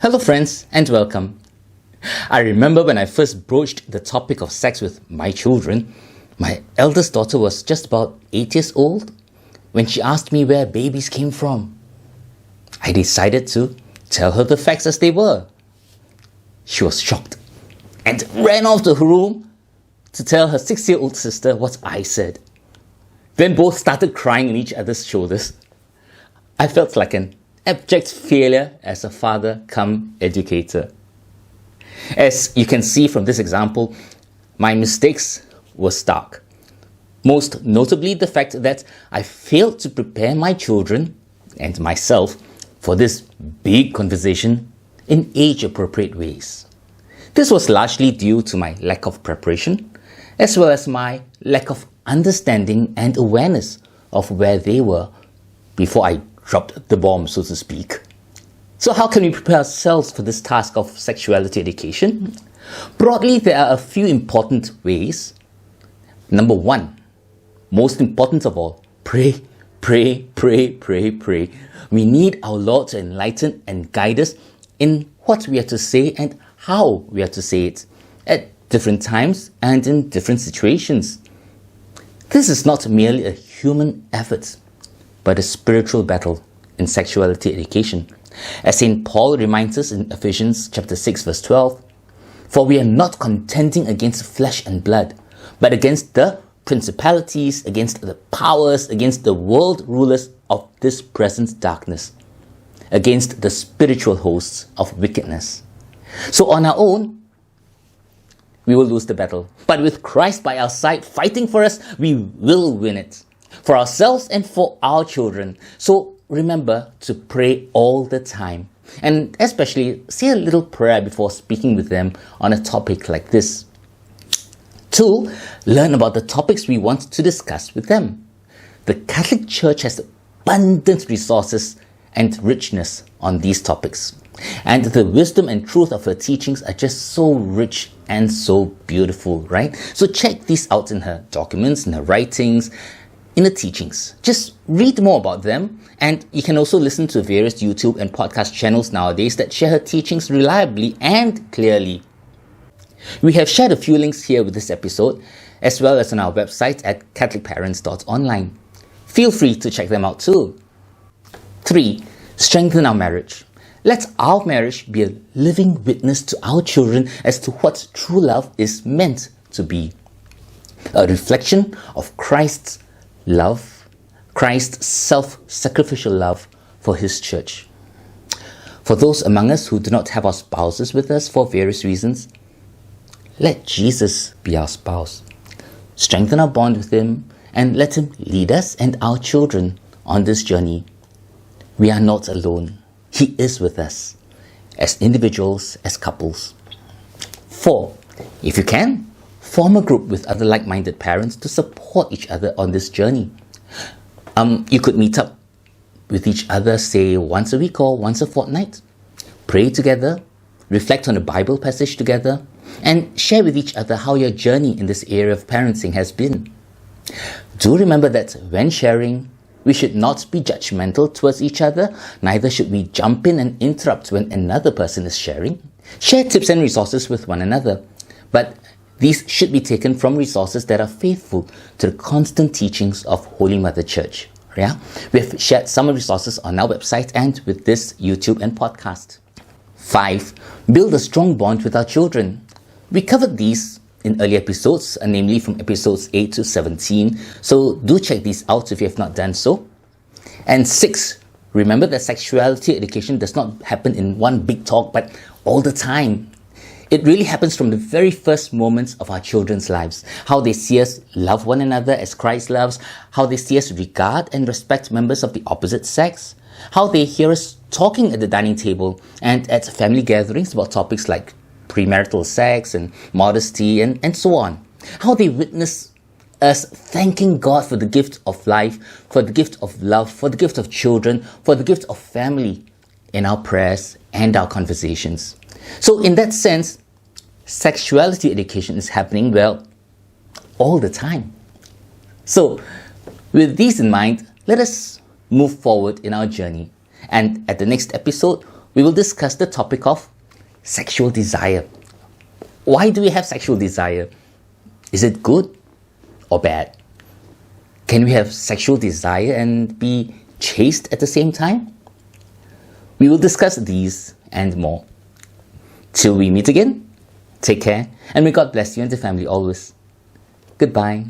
Hello friends and welcome. I remember when I first broached the topic of sex with my children, my eldest daughter was just about 8 years old when she asked me where babies came from. I decided to tell her the facts as they were. She was shocked and ran off to her room to tell her 6-year-old sister what I said. Then both started crying on each other's shoulders. I felt like an abject failure as a father cum educator. As you can see from this example, my mistakes were stark. Most notably the fact that I failed to prepare my children and myself for this big conversation in age-appropriate ways. This was largely due to my lack of preparation, as well as my lack of understanding and awareness of where they were before I dropped the bomb, so to speak. So how can we prepare ourselves for this task of sexuality education? Broadly, there are a few important ways. Number one, most important of all, pray, pray, pray, pray, pray. We need our Lord to enlighten and guide us in what we are to say and how we are to say it at different times and in different situations. This is not merely a human effort, but a spiritual battle in sexuality education. As St. Paul reminds us in Ephesians chapter 6 verse 12, "For we are not contending against flesh and blood, but against the principalities, against the powers, against the world rulers of this present darkness, against the spiritual hosts of wickedness." So on our own, we will lose the battle. But with Christ by our side fighting for us, we will win it. For ourselves and for our children. So remember to pray all the time. And especially say a little prayer before speaking with them on a topic like this. 2, learn about the topics we want to discuss with them. The Catholic Church has abundant resources and richness on these topics. And the wisdom and truth of her teachings are just so rich and so beautiful, right? So check these out in her documents, in her writings, in the teachings. Just read more about them, and you can also listen to various YouTube and podcast channels nowadays that share her teachings reliably and clearly. We have shared a few links here with this episode, as well as on our website at catholicparents.online. Feel free to check them out too. 3, strengthen our marriage. Let our marriage be a living witness to our children as to what true love is meant to be. A reflection of Christ's love, Christ's self-sacrificial love for His church. For those among us who do not have our spouses with us for various reasons, let Jesus be our spouse. Strengthen our bond with Him and let Him lead us and our children on this journey. We are not alone. He is with us, as individuals, as couples. 4, if you can, form a group with other like-minded parents to support each other on this journey. You could meet up with each other, say once a week or once a fortnight. Pray together, reflect on a Bible passage together, and share with each other how your journey in this area of parenting has been. Do remember that when sharing, we should not be judgmental towards each other, neither should we jump in and interrupt when another person is sharing. Share tips and resources with one another, but these should be taken from resources that are faithful to the constant teachings of Holy Mother Church. Yeah? We have shared some resources on our website and with this YouTube and podcast. 5, build a strong bond with our children. We covered these in early episodes, namely from episodes 8 to 17, so do check these out if you have not done so. And 6, remember that sexuality education does not happen in one big talk, but all the time. It really happens from the very first moments of our children's lives. How they see us love one another as Christ loves, how they see us regard and respect members of the opposite sex, how they hear us talking at the dining table and at family gatherings about topics like premarital sex and modesty and so on. How they witness us thanking God for the gift of life, for the gift of love, for the gift of children, for the gift of family in our prayers and our conversations. So in that sense, sexuality education is happening, well, all the time. So with these in mind, let us move forward in our journey. And at the next episode, we will discuss the topic of sexual desire. Why do we have sexual desire? Is it good or bad? Can we have sexual desire and be chaste at the same time? We will discuss these and more. Till we meet again, take care, and may God bless you and the family always. Goodbye.